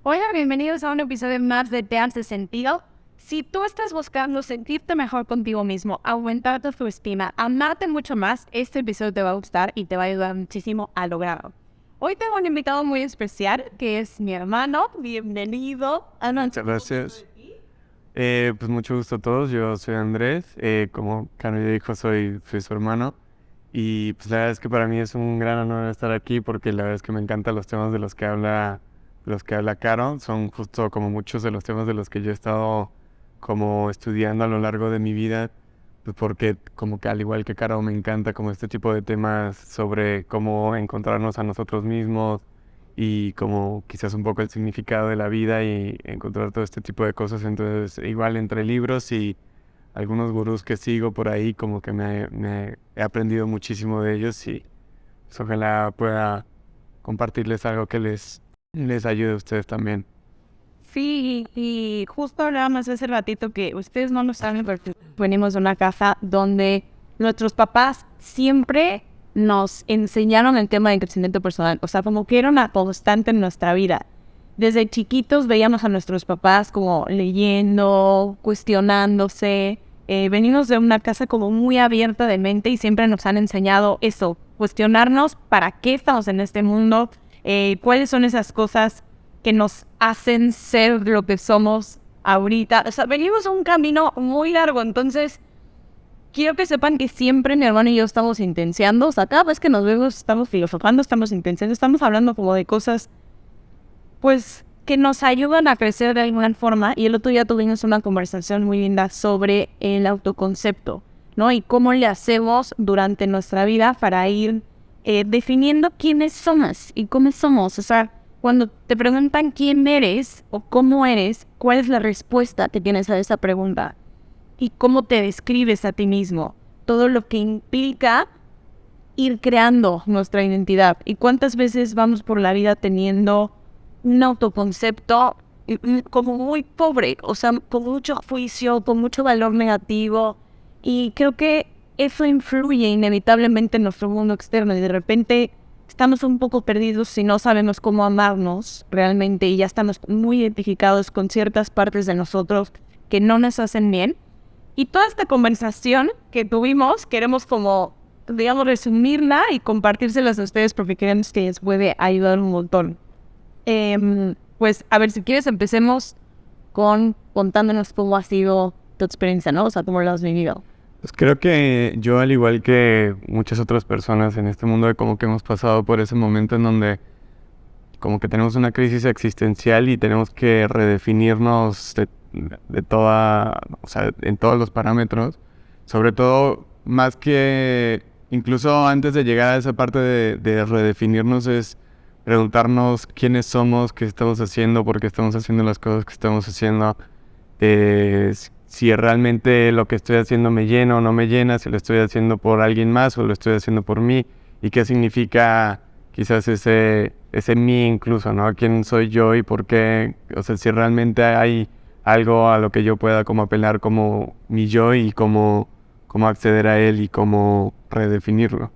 Hola, bienvenidos a un episodio más de Te hace sentido. Si tú estás buscando sentirte mejor contigo mismo, aumentar tu autoestima, amarte mucho más, este episodio te va a gustar y te va a ayudar muchísimo a lograrlo. Hoy tengo un invitado muy especial que es mi hermano. Bienvenido. Muchas gracias. Pues mucho gusto a todos. Yo soy Andrés. Como Caro ya dijo, soy su hermano. Y pues la verdad es que para mí es un gran honor estar aquí porque la verdad es que me encantan los temas de los que habla Caro. Son justo como muchos de los temas de los que yo he estado como estudiando a lo largo de mi vida. Pues porque como que al igual que Caro me encanta como este tipo de temas sobre cómo encontrarnos a nosotros mismos y como quizás un poco el significado de la vida y encontrar todo este tipo de cosas. Entonces, igual entre libros y algunos gurús que sigo por ahí, como que me he aprendido muchísimo de ellos y pues, ojalá pueda compartirles algo que les ayude a ustedes también. Sí, y justo hablábamos hace ratito que ustedes no lo saben porque venimos de una casa donde nuestros papás siempre nos enseñaron el tema de crecimiento personal. O sea, como que era una constante en nuestra vida. Desde chiquitos veíamos a nuestros papás como leyendo, cuestionándose. Venimos de una casa como muy abierta de mente y siempre nos han enseñado eso, cuestionarnos para qué estamos en este mundo, cuáles son esas cosas que nos hacen ser lo que somos ahorita. O sea, venimos a un camino muy largo, entonces quiero que sepan que siempre mi hermano y yo estamos intenciando, o sea, cada vez que nos vemos estamos filosofando, estamos intenciando, estamos hablando como de cosas, pues, que nos ayudan a crecer de alguna forma. Y el otro día tuvimos una conversación muy linda sobre el autoconcepto, ¿no? Y cómo le hacemos durante nuestra vida para ir definiendo quiénes somos y cómo somos. O sea, cuando te preguntan quién eres o cómo eres, ¿cuál es la respuesta que tienes a esa pregunta? Y cómo te describes a ti mismo. Todo lo que implica ir creando nuestra identidad. Y cuántas veces vamos por la vida teniendo un autoconcepto como muy pobre, o sea, con mucho juicio, con mucho valor negativo. Y creo que eso influye inevitablemente en nuestro mundo externo y de repente estamos un poco perdidos si no sabemos cómo amarnos realmente y ya estamos muy identificados con ciertas partes de nosotros que no nos hacen bien. Y toda esta conversación que tuvimos, queremos como, digamos, resumirla y compartírselas a ustedes porque creemos que les puede ayudar un montón. Pues, a ver, si quieres, empecemos con contándonos cómo ha sido tu experiencia, ¿no? O sea, cómo lo has vivido. Pues creo que yo, al igual que muchas otras personas en este mundo, como que hemos pasado por ese momento en donde como que tenemos una crisis existencial y tenemos que redefinirnos de toda, o sea, en todos los parámetros. Sobre todo, más que incluso antes de llegar a esa parte de redefinirnos, es preguntarnos quiénes somos, qué estamos haciendo, por qué estamos haciendo las cosas que estamos haciendo, si realmente lo que estoy haciendo me llena o no me llena, si lo estoy haciendo por alguien más o lo estoy haciendo por mí, y qué significa quizás ese mí incluso, ¿no? ¿Quién soy yo y por qué? O sea, si realmente hay algo a lo que yo pueda como apelar como mi yo y cómo acceder a él y cómo redefinirlo.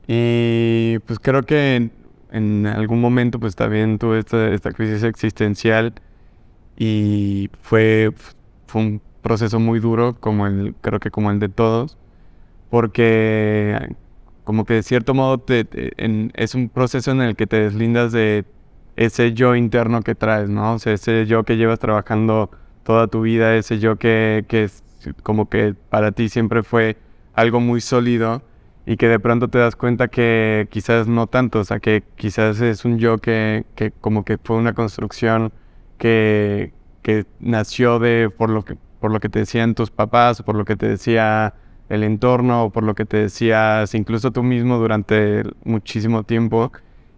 Y pues creo que en algún momento pues también tuve esta crisis existencial y fue un proceso muy duro creo que como el de todos, porque como que de cierto modo es un proceso en el que te deslindas de ese yo interno que traes, ¿no? O sea, ese yo que llevas trabajando toda tu vida, ese yo que es como que para ti siempre fue algo muy sólido y que de pronto te das cuenta que quizás no tanto, o sea, que quizás es un yo que como que fue una construcción que nació por lo que te decían tus papás o por lo que te decía el entorno o por lo que te decías incluso tú mismo durante muchísimo tiempo,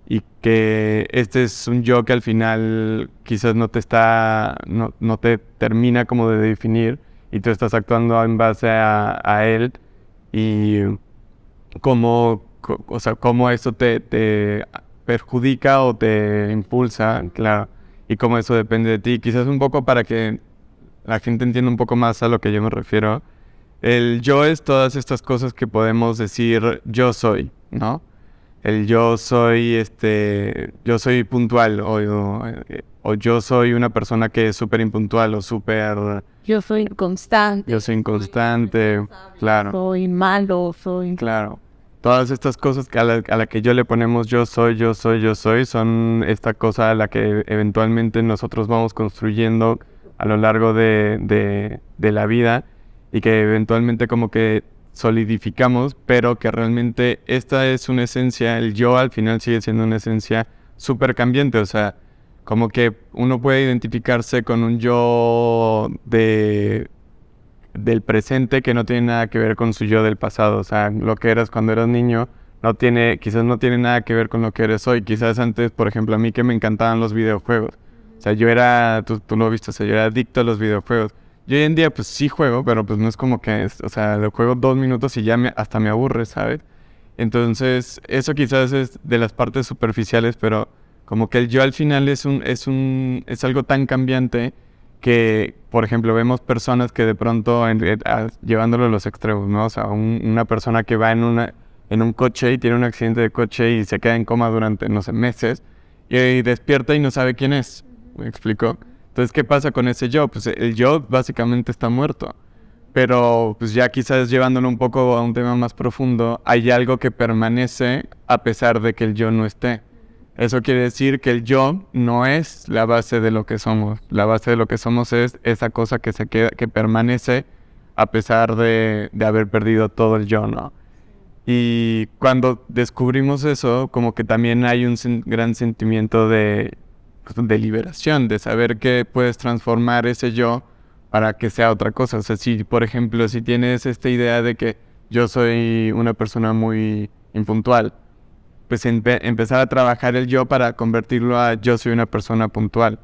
y que este es un yo que al final quizás no te termina como de definir y tú estás actuando en base a él, y o sea, cómo eso te perjudica o te impulsa, claro, y cómo eso depende de ti. Quizás un poco para que la gente entienda un poco más a lo que yo me refiero. El yo es todas estas cosas que podemos decir yo soy, ¿no? el yo soy puntual o yo soy una persona que es súper impuntual o súper... Yo soy inconstante. Yo soy inconstante, claro. Soy malo, soy... Claro. Todas estas cosas que a la que yo le ponemos yo soy, son esta cosa a la que eventualmente nosotros vamos construyendo a lo largo de la vida y que eventualmente como que solidificamos, pero que realmente esta es una esencia, el yo al final sigue siendo una esencia súper cambiante, o sea, como que uno puede identificarse con un yo del presente que no tiene nada que ver con su yo del pasado. O sea, lo que eras cuando eras niño quizás no tiene nada que ver con lo que eres hoy. Quizás antes, por ejemplo, a mí que me encantaban los videojuegos. O sea, tú lo viste, o sea, yo era adicto a los videojuegos. Yo hoy en día pues sí juego, pero pues no es como que, o sea, lo juego 2 minutos y ya hasta me aburre, ¿sabes? Entonces, eso quizás es de las partes superficiales, pero como que el yo al final es algo tan cambiante que, por ejemplo, vemos personas que de pronto, llevándolo a los extremos, ¿no? O sea, una persona que va en un coche y tiene un accidente de coche y se queda en coma durante, no sé, meses, y despierta y no sabe quién es. ¿Me explico? Entonces, ¿qué pasa con ese yo? Pues el yo básicamente está muerto. Pero pues ya quizás llevándolo un poco a un tema más profundo, hay algo que permanece a pesar de que el yo no esté. Eso quiere decir que el yo no es la base de lo que somos. La base de lo que somos es esa cosa que se queda, que permanece a pesar de haber perdido todo el yo, ¿no? Y cuando descubrimos eso, como que también hay un gran sentimiento de liberación, de saber que puedes transformar ese yo para que sea otra cosa. O sea, si, por ejemplo, si tienes esta idea de que yo soy una persona muy impuntual, pues empezar a trabajar el yo para convertirlo a yo soy una persona puntual.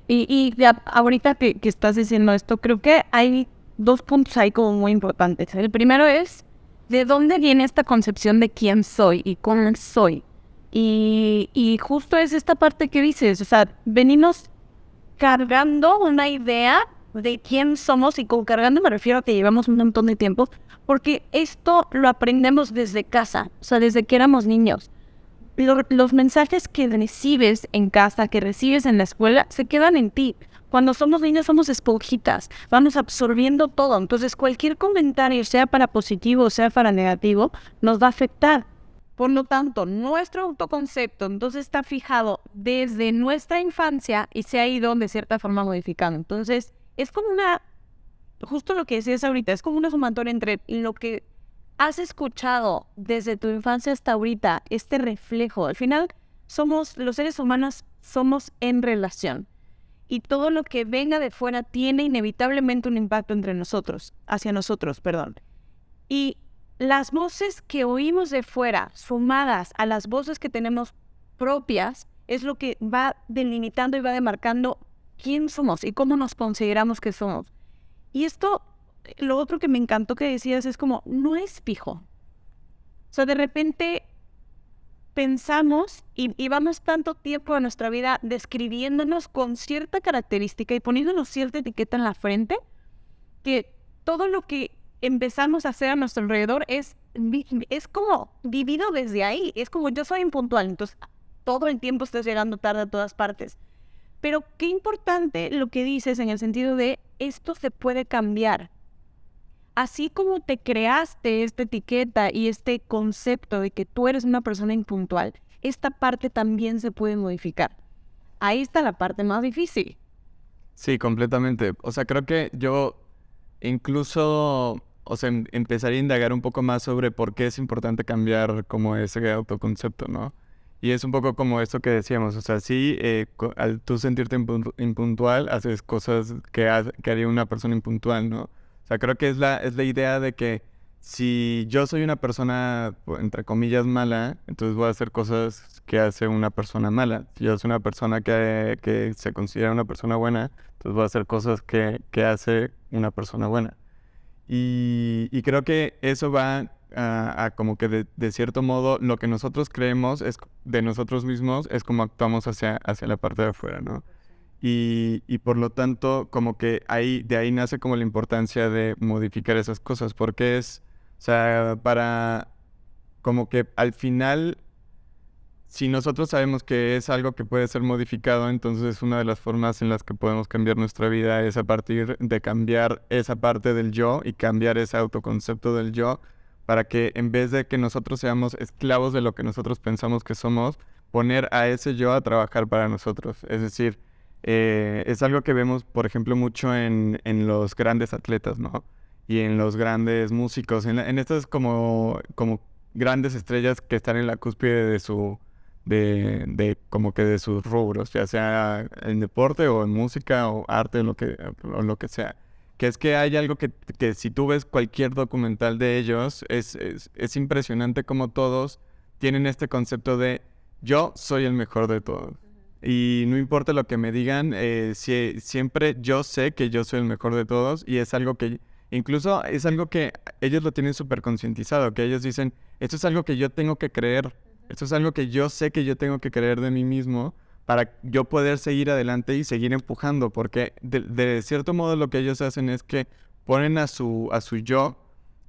Y ya, ahorita que estás diciendo esto, creo que hay 2 puntos ahí como muy importantes. El primero es, ¿de dónde viene esta concepción de quién soy y cómo soy? Y justo es esta parte que dices, o sea, venimos cargando una idea de quién somos, y con cargando me refiero a que llevamos un montón de tiempo, porque esto lo aprendemos desde casa, o sea, desde que éramos niños. Los mensajes que recibes en casa, que recibes en la escuela, se quedan en ti. Cuando somos niños somos esponjitas, vamos absorbiendo todo. Entonces cualquier comentario, sea para positivo o sea para negativo, nos va a afectar. Por lo tanto, nuestro autoconcepto entonces está fijado desde nuestra infancia y se ha ido de cierta forma modificando. Entonces, es como justo lo que decías ahorita, es como una sumatoria entre lo que has escuchado desde tu infancia hasta ahorita, este reflejo. Al final, los seres humanos somos en relación. Y todo lo que venga de fuera tiene inevitablemente un impacto hacia nosotros, perdón. Y las voces que oímos de fuera, sumadas a las voces que tenemos propias, es lo que va delimitando y va demarcando quién somos y cómo nos consideramos que somos. Y esto, lo otro que me encantó que decías es como, no es fijo. O sea, de repente pensamos y vamos tanto tiempo de nuestra vida describiéndonos con cierta característica y poniéndonos cierta etiqueta en la frente, que todo lo que empezamos a hacer a nuestro alrededor es como vivido desde ahí. Es como yo soy impuntual, entonces todo el tiempo estás llegando tarde a todas partes. Pero qué importante lo que dices en el sentido de esto se puede cambiar. Así como te creaste esta etiqueta y este concepto de que tú eres una persona impuntual, esta parte también se puede modificar. Ahí está la parte más difícil. Sí, completamente. O sea, creo que yo incluso, o sea, empezaría a indagar un poco más sobre por qué es importante cambiar como ese autoconcepto, ¿no? Y es un poco como esto que decíamos, o sea, sí, al tú sentirte impuntual, haces cosas que haría una persona impuntual, ¿no? O sea, creo que es la idea de que si yo soy una persona, entre comillas, mala, entonces voy a hacer cosas que hace una persona mala. Si yo soy una persona que se considera una persona buena, entonces voy a hacer cosas que hace una persona buena. Y creo que eso va a como que de cierto modo lo que nosotros creemos es de nosotros mismos es como actuamos hacia la parte de afuera, ¿no? Y por lo tanto, como que de ahí nace como la importancia de modificar esas cosas, porque o sea, como que al final, si nosotros sabemos que es algo que puede ser modificado, entonces una de las formas en las que podemos cambiar nuestra vida es a partir de cambiar esa parte del yo y cambiar ese autoconcepto del yo, para que en vez de que nosotros seamos esclavos de lo que nosotros pensamos que somos, poner a ese yo a trabajar para nosotros. Es decir, es algo que vemos, por ejemplo, mucho en los grandes atletas, ¿no? Y en los grandes músicos, en estas como grandes estrellas que están en la cúspide de su como que de sus rubros, ya sea en deporte o en música o arte o lo que sea. Que es que hay algo que si tú ves cualquier documental de ellos, es impresionante como todos tienen este concepto de yo soy el mejor de todos. Y no importa lo que me digan, siempre yo sé que yo soy el mejor de todos, y es algo que, incluso es algo que ellos lo tienen súper concientizado, que ellos dicen, esto es algo que yo tengo que creer, esto es algo que yo sé que yo tengo que creer de mí mismo para yo poder seguir adelante y seguir empujando, porque de cierto modo lo que ellos hacen es que ponen a su yo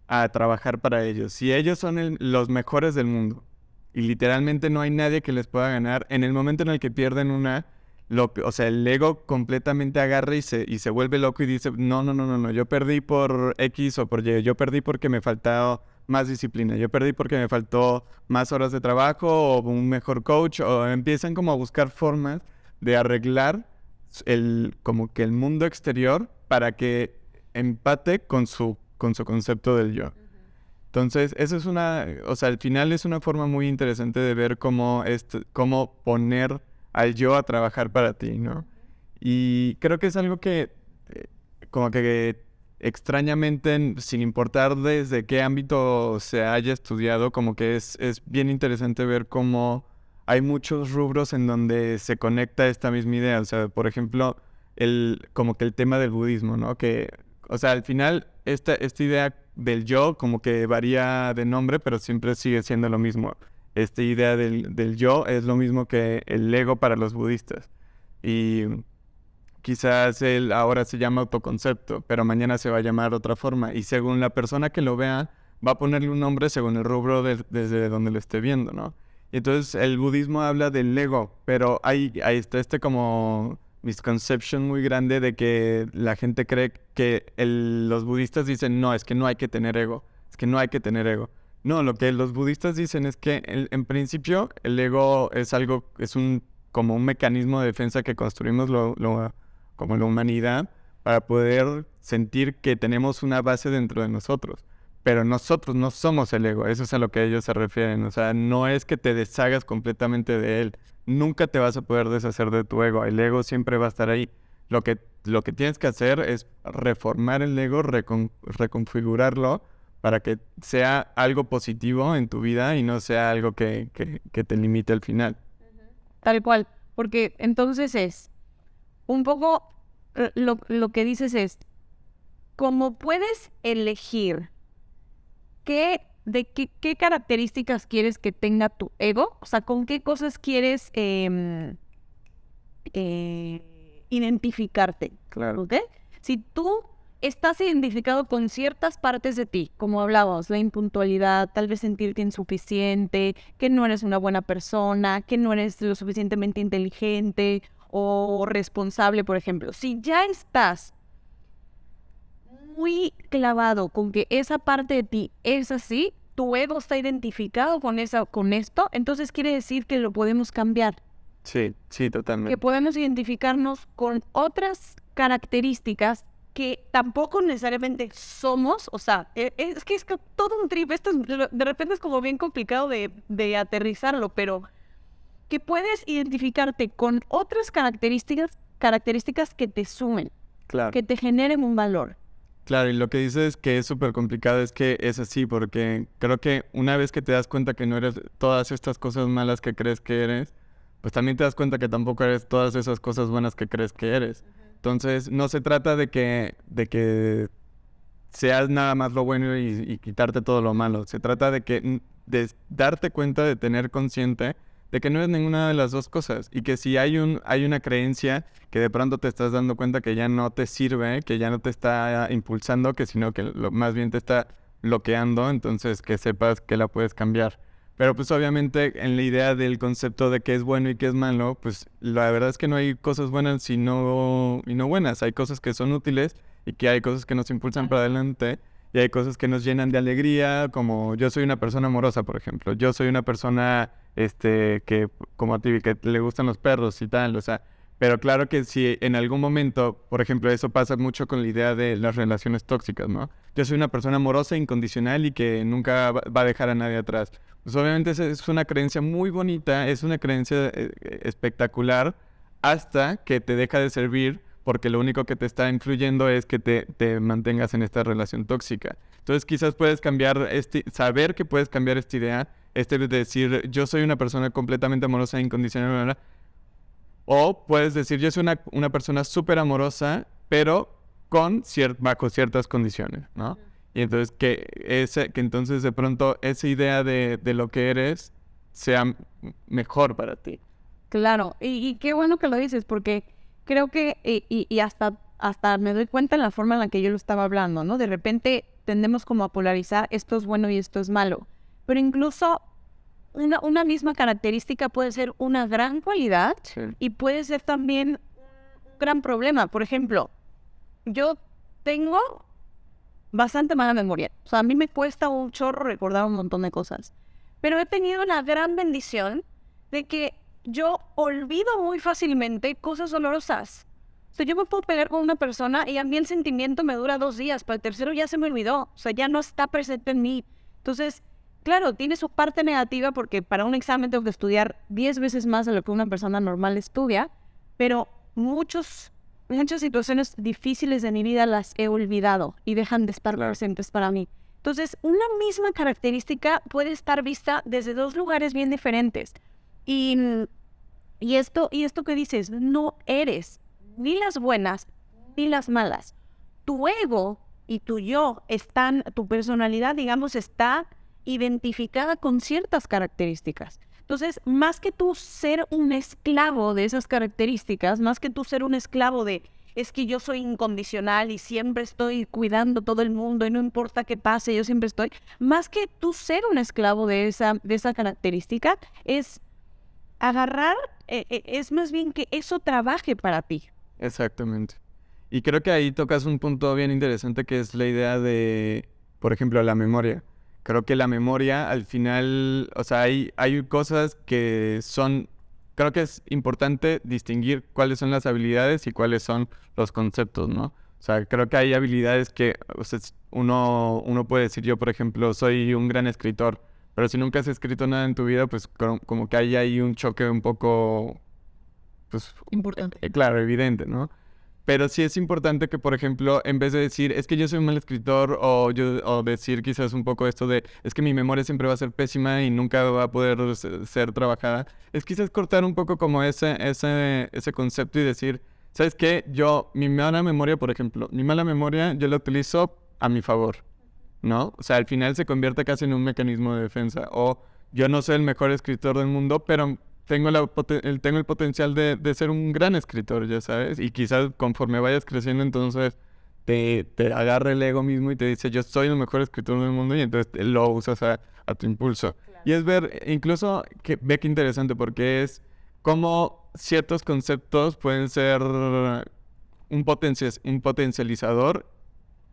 a trabajar para ellos. Y ellos son los mejores del mundo. Y literalmente no hay nadie que les pueda ganar. En el momento en el que pierden o sea, el ego completamente agarra y se vuelve loco y dice, no, yo perdí por X o por Y, yo perdí porque me faltó más disciplina, yo perdí porque me faltó más horas de trabajo o un mejor coach, o empiezan como a buscar formas de arreglar como que el mundo exterior para que empate con su concepto del yo. Entonces, eso es o sea, al final es una forma muy interesante de ver cómo poner al yo a trabajar para ti, ¿no? Y creo que es algo que, como que extrañamente, sin importar desde qué ámbito se haya estudiado, como que es bien interesante ver cómo hay muchos rubros en donde se conecta esta misma idea. O sea, por ejemplo, como que el tema del budismo, ¿no? Que, o sea, al final, esta idea del yo como que varía de nombre, pero siempre sigue siendo lo mismo. Esta idea del yo es lo mismo que el ego para los budistas. Y quizás él ahora se llama autoconcepto, pero mañana se va a llamar otra forma. Y según la persona que lo vea, va a ponerle un nombre según el rubro desde donde lo esté viendo, ¿no? Y entonces el budismo habla del ego, pero ahí está como misconception muy grande de que la gente cree que los budistas dicen, no, es que no hay que tener ego, es que no hay que tener ego. No, lo que los budistas dicen es que en principio el ego es como un mecanismo de defensa que construimos como la humanidad para poder sentir que tenemos una base dentro de nosotros. Pero nosotros no somos el ego, eso es a lo que ellos se refieren. O sea, no es que te deshagas completamente de él. Nunca te vas a poder deshacer de tu ego. El ego siempre va a estar ahí. Lo que tienes que hacer es reformar el ego, reconfigurarlo para que sea algo positivo en tu vida y no sea algo que te limite al final. Tal cual, porque entonces es un poco lo que dices es, como puedes elegir qué características quieres que tenga tu ego, o sea, con qué cosas quieres identificarte. Claro. ¿Ok? Si tú estás identificado con ciertas partes de ti, como hablábamos, la impuntualidad, tal vez sentirte insuficiente, que no eres una buena persona, que no eres lo suficientemente inteligente o responsable, por ejemplo. Si ya estás muy clavado con que esa parte de ti es así, tu ego está identificado con esto, entonces quiere decir que lo podemos cambiar. Sí, totalmente. Que podemos identificarnos con otras características que tampoco necesariamente somos, o sea, es que todo un trip, esto de repente es como bien complicado de aterrizarlo, pero que puedes identificarte con otras características que te sumen, Claro. que te generen un valor. Claro, y lo que dices que es súper complicado es que es así, porque creo que una vez que te das cuenta que no eres todas estas cosas malas que crees que eres, pues también te das cuenta que tampoco eres todas esas cosas buenas que crees que eres. Entonces, no se trata de que seas nada más lo bueno y quitarte todo lo malo. Se trata de darte cuenta, de tener consciente de que no es ninguna de las dos cosas. Y que si hay una creencia que de pronto te estás dando cuenta que ya no te sirve, que ya no te está impulsando, sino que más bien te está bloqueando, entonces que sepas que la puedes cambiar. Pero pues obviamente en la idea del concepto de qué es bueno y qué es malo, pues la verdad es que no hay cosas buenas y no buenas. Hay cosas que son útiles y que hay cosas que nos impulsan para adelante y hay cosas que nos llenan de alegría, como yo soy una persona amorosa, por ejemplo. Yo soy una persona, que como a ti, que le gustan los perros y tal, o sea, pero claro que si en algún momento, por ejemplo, eso pasa mucho con la idea de las relaciones tóxicas, ¿no? Yo soy una persona amorosa, incondicional y que nunca va a dejar a nadie atrás. Pues obviamente esa es una creencia muy bonita, es una creencia espectacular, hasta que te deja de servir porque lo único que te está influyendo es que te mantengas en esta relación tóxica. Entonces quizás puedes cambiar, saber que puedes cambiar esta idea, de decir, yo soy una persona completamente amorosa, incondicional, bla, bla, bla. O puedes decir, yo soy una persona súper amorosa, pero bajo ciertas condiciones, ¿no? Y entonces que entonces de pronto esa idea de lo que eres sea mejor para ti. Claro, y qué bueno que lo dices, porque creo que, y hasta me doy cuenta en la forma en la que yo lo estaba hablando, ¿no? De repente tendemos como a polarizar esto es bueno y esto es malo, pero incluso una misma característica puede ser una gran cualidad y puede ser también un gran problema. Por ejemplo, yo tengo bastante mala memoria. O sea, a mí me cuesta un chorro recordar un montón de cosas. Pero he tenido la gran bendición de que yo olvido muy fácilmente cosas dolorosas. O sea, yo me puedo pelear con una persona y a mí el sentimiento me dura 2 días, pero el tercero ya se me olvidó. O sea, ya no está presente en mí. Entonces, claro, tiene su parte negativa porque para un examen tengo que estudiar 10 veces más de lo que una persona normal estudia, pero muchas situaciones difíciles de mi vida las he olvidado y dejan de estar presentes para mí. Entonces, una misma característica puede estar vista desde 2 lugares bien diferentes. Y esto que dices, no eres ni las buenas ni las malas. Tu ego y tu yo tu personalidad, digamos, está identificada con ciertas características. Entonces, más que tú ser un esclavo de esas características, más que tú ser un esclavo de es que yo soy incondicional y siempre estoy cuidando todo el mundo y no importa qué pase, yo siempre estoy, más que tú ser un esclavo de esa característica, es agarrar, es más bien que eso trabaje para ti. Exactamente. Y creo que ahí tocas un punto bien interesante que es la idea de, por ejemplo, la memoria. Creo que la memoria al final, o sea, hay cosas que son, creo que es importante distinguir cuáles son las habilidades y cuáles son los conceptos, ¿no? O sea, creo que hay habilidades que, o sea, uno puede decir, yo por ejemplo, soy un gran escritor, pero si nunca has escrito nada en tu vida, pues como que hay ahí un choque un poco, pues, Importante. Claro, evidente, ¿no? Pero sí es importante que, por ejemplo, en vez de decir, es que yo soy un mal escritor, o decir quizás un poco esto de, es que mi memoria siempre va a ser pésima y nunca va a poder ser trabajada, es quizás cortar un poco como ese concepto y decir, ¿sabes qué? Mi mala memoria, por ejemplo, mi mala memoria yo la utilizo a mi favor, ¿no? O sea, al final se convierte casi en un mecanismo de defensa. O yo no soy el mejor escritor del mundo, pero tengo el potencial de ser un gran escritor, ya sabes. Y quizás conforme vayas creciendo, entonces te agarra el ego mismo y te dice, yo soy el mejor escritor del mundo, y entonces lo usas a tu impulso. Claro. Y es ver, incluso, ve qué interesante, porque es cómo ciertos conceptos pueden ser un potencializador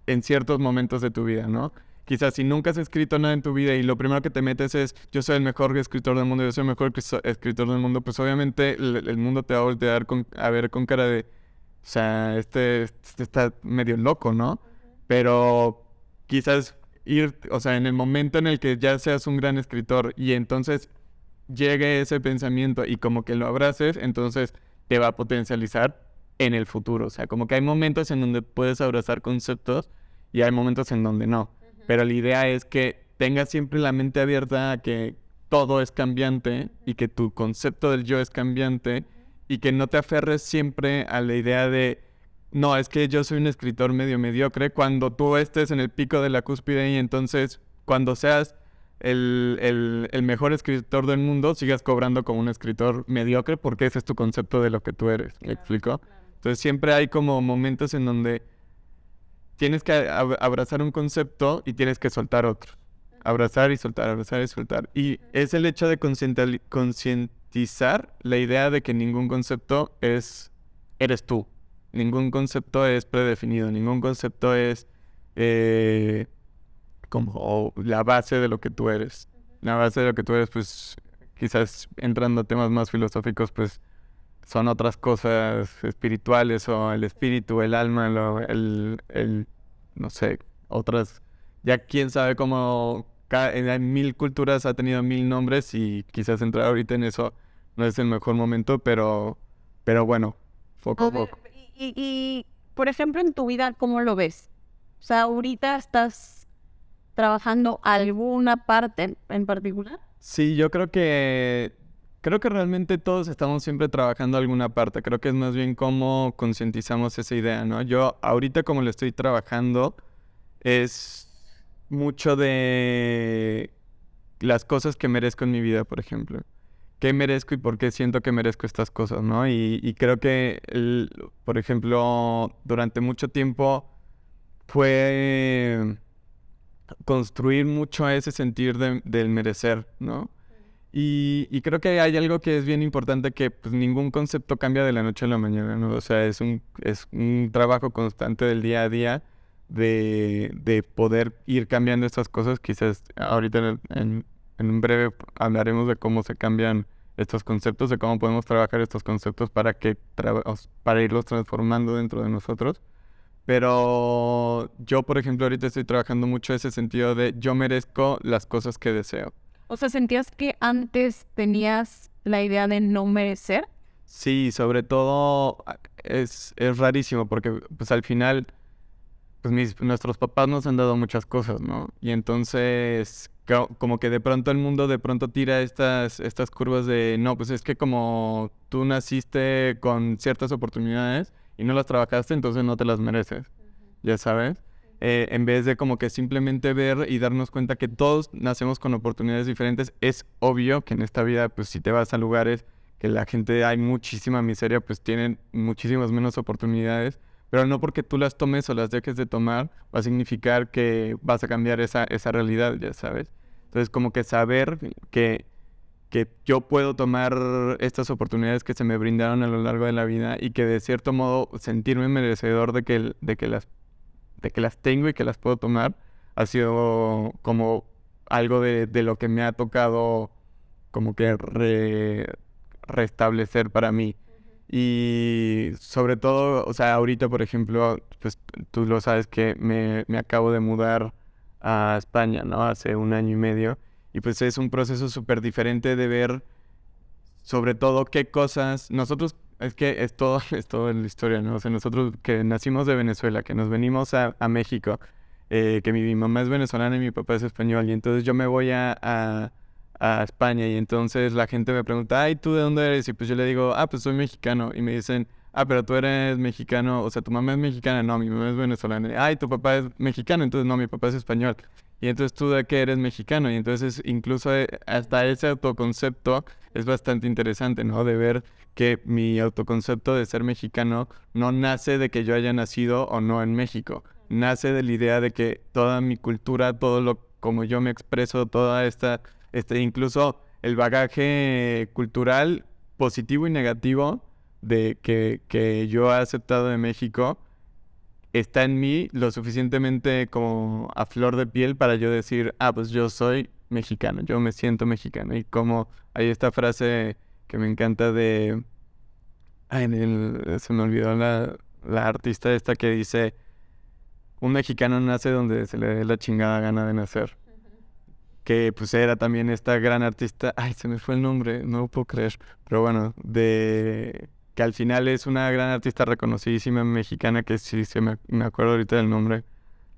en ciertos momentos de tu vida, ¿no? Quizás si nunca has escrito nada en tu vida y lo primero que te metes es yo soy el mejor escritor del mundo, yo soy el mejor escritor del mundo, pues obviamente el mundo te va a voltear a ver con cara de, o sea, este está medio loco, ¿no? Pero quizás o sea, en el momento en el que ya seas un gran escritor y entonces llegue ese pensamiento y como que lo abraces, entonces te va a potencializar en el futuro. O sea, como que hay momentos en donde puedes abrazar conceptos y hay momentos en donde no. Pero la idea es que tengas siempre la mente abierta a que todo es cambiante y que tu concepto del yo es cambiante y que no te aferres siempre a la idea de no, es que yo soy un escritor medio mediocre cuando tú estés en el pico de la cúspide y entonces cuando seas el mejor escritor del mundo sigas cobrando como un escritor mediocre porque ese es tu concepto de lo que tú eres. ¿Me explico? Claro. Entonces siempre hay como momentos en donde tienes que abrazar un concepto y tienes que soltar otro. abrazar y soltar, abrazar y soltar. Y es el hecho de concientizar la idea de que ningún concepto eres tú. Ningún concepto es predefinido, ningún concepto es como la base de lo que tú eres. La base de lo que tú eres, pues, quizás entrando a temas más filosóficos, pues, son otras cosas espirituales o el espíritu, el alma, no sé, otras. Ya quién sabe cómo en mil culturas ha tenido mil nombres y quizás entrar ahorita en eso no es el mejor momento, pero bueno, poco a poco. Y, por ejemplo, en tu vida, ¿cómo lo ves? O sea, ahorita estás trabajando alguna parte en particular. Sí, yo creo que realmente todos estamos siempre trabajando alguna parte. Creo que es más bien cómo concientizamos esa idea, ¿no? Yo ahorita como lo estoy trabajando es mucho de las cosas que merezco en mi vida, por ejemplo. ¿Qué merezco y por qué siento que merezco estas cosas, ¿no? Y creo que, por ejemplo, durante mucho tiempo fue construir mucho ese sentir del merecer, ¿no? Y creo que hay algo que es bien importante que pues, ningún concepto cambia de la noche a la mañana, ¿no? O sea, es un trabajo constante del día a día de poder ir cambiando estas cosas. Quizás ahorita en un breve hablaremos de cómo se cambian estos conceptos, de cómo podemos trabajar estos conceptos para irlos transformando dentro de nosotros. Pero yo, por ejemplo, ahorita estoy trabajando mucho ese sentido de yo merezco las cosas que deseo. O sea, ¿sentías que antes tenías la idea de no merecer? Sí, sobre todo es rarísimo porque pues al final pues nuestros papás nos han dado muchas cosas, ¿no? Y entonces como que de pronto el mundo de pronto tira estas curvas de no, pues es que como tú naciste con ciertas oportunidades y no las trabajaste, entonces no te las mereces, ya sabes. En vez de como que simplemente ver y darnos cuenta que todos nacemos con oportunidades diferentes, es obvio que en esta vida, pues si te vas a lugares que la gente hay muchísima miseria, pues tienen muchísimas menos oportunidades, pero no porque tú las tomes o las dejes de tomar va a significar que vas a cambiar esa realidad, ya sabes. Entonces como que saber que yo puedo tomar estas oportunidades que se me brindaron a lo largo de la vida y que de cierto modo sentirme merecedor de que las tengo y que las puedo tomar, ha sido como algo de lo que me ha tocado como que restablecer para mí. Y sobre todo, o sea, ahorita, por ejemplo, pues tú lo sabes que me acabo de mudar a España, ¿no? Hace un año y medio. Y pues es un proceso súper diferente de ver sobre todo qué cosas nosotros, es que es todo en la historia, ¿no? O sea, nosotros que nacimos de Venezuela, que nos venimos a México, que mi mamá es venezolana y mi papá es español, y entonces yo me voy a España y entonces la gente me pregunta, ay, ¿tú de dónde eres? Y pues yo le digo, ah, pues soy mexicano, y me dicen, ah, pero tú eres mexicano, o sea, tu mamá es mexicana, no, mi mamá es venezolana, ay, tu papá es mexicano, entonces no, mi papá es español. Y entonces tú de qué eres mexicano. Y entonces incluso hasta ese autoconcepto es bastante interesante, ¿no? De ver que mi autoconcepto de ser mexicano no nace de que yo haya nacido o no en México. Nace de la idea de que toda mi cultura, todo lo como yo me expreso, toda incluso el bagaje cultural positivo y negativo de que yo he aceptado de México está en mí lo suficientemente como a flor de piel para yo decir, ah, pues yo soy mexicano, yo me siento mexicano. Y como hay esta frase que me encanta ay, se me olvidó la artista esta que dice, un mexicano nace donde se le dé la chingada gana de nacer. Que pues era también esta gran artista, ay, se me fue el nombre, no lo puedo creer, pero bueno, que al final es una gran artista reconocidísima mexicana, que sí, me acuerdo ahorita del nombre,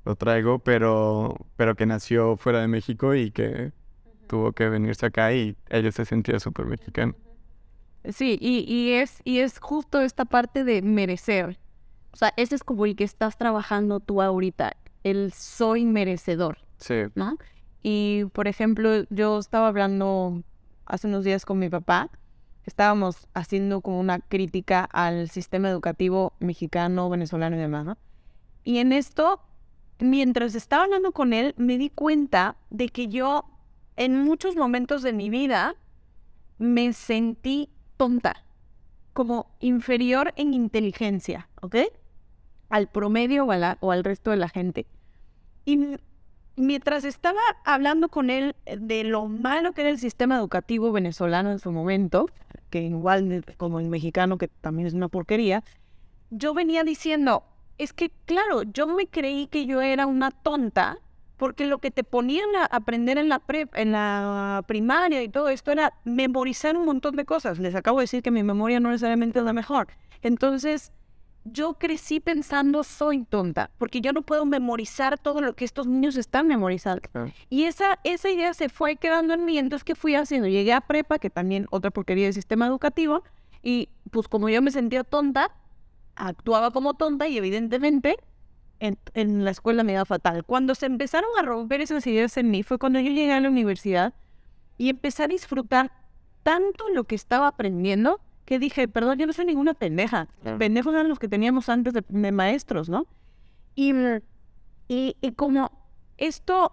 lo traigo, pero que nació fuera de México y que tuvo que venirse acá y ella se sentía súper mexicana. Sí, y es justo esta parte de merecer. O sea, ese es como el que estás trabajando tú ahorita, el soy merecedor, Sí, ¿no? Y, por ejemplo, yo estaba hablando hace unos días con mi papá, estábamos haciendo como una crítica al sistema educativo mexicano, venezolano y demás, ¿no? Y en esto mientras estaba hablando con él, me di cuenta de que yo, en muchos momentos de mi vida, me sentí tonta, como inferior en inteligencia, ¿ok? Al promedio o al resto de la gente. Y mientras estaba hablando con él de lo malo que era el sistema educativo venezolano en su momento, que igual como el mexicano, que también es una porquería, yo venía diciendo, es que claro, yo me creí que yo era una tonta, porque lo que te ponían a aprender en la primaria y todo esto era memorizar un montón de cosas. Les acabo de decir que mi memoria no necesariamente es la mejor. Entonces, yo crecí pensando, soy tonta, porque yo no puedo memorizar todo lo que estos niños están memorizando. Y esa idea se fue quedando en mí, entonces, ¿qué fui haciendo? Llegué a prepa, que también otra porquería del sistema educativo, y pues como yo me sentía tonta, actuaba como tonta y evidentemente en la escuela me iba fatal. Cuando se empezaron a romper esas ideas en mí fue cuando yo llegué a la universidad y empecé a disfrutar tanto lo que estaba aprendiendo que dije, perdón, yo no soy ninguna pendeja. Pendejos eran los que teníamos antes de maestros, ¿no? Y como esto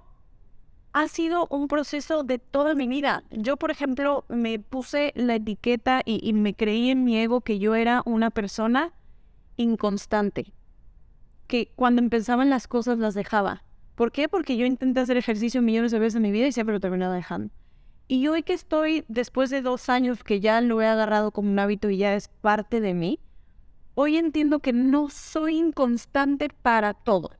ha sido un proceso de toda mi vida. Yo, por ejemplo, me puse la etiqueta y me creí en mi ego que yo era una persona inconstante, que cuando empezaban las cosas las dejaba. ¿Por qué? Porque yo intenté hacer ejercicio millones de veces en mi vida y siempre lo terminaba dejando. Y hoy que estoy, después de 2 años que ya lo he agarrado como un hábito y ya es parte de mí, hoy entiendo que no soy inconstante para todo.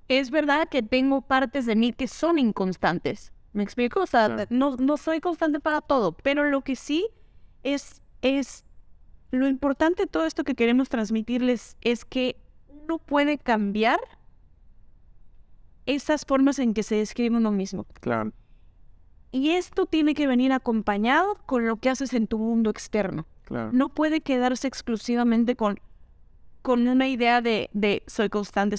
Es verdad que tengo partes de mí que son inconstantes. ¿Me explico? O sea, no soy constante para todo, pero lo que sí es lo importante de todo esto que queremos transmitirles es que uno puede cambiar esas formas en que se describe uno mismo. Claro. Y esto tiene que venir acompañado con lo que haces en tu mundo externo. Claro. No puede quedarse exclusivamente con una idea de soy constante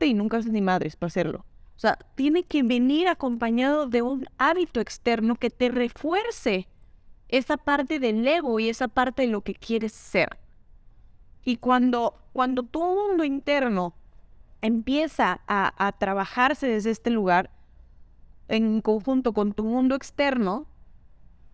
y nunca haces ni madres para hacerlo. O sea, tiene que venir acompañado de un hábito externo que te refuerce esa parte del ego y esa parte de lo que quieres ser. Y cuando tu mundo interno empieza a trabajarse desde este lugar, en conjunto con tu mundo externo,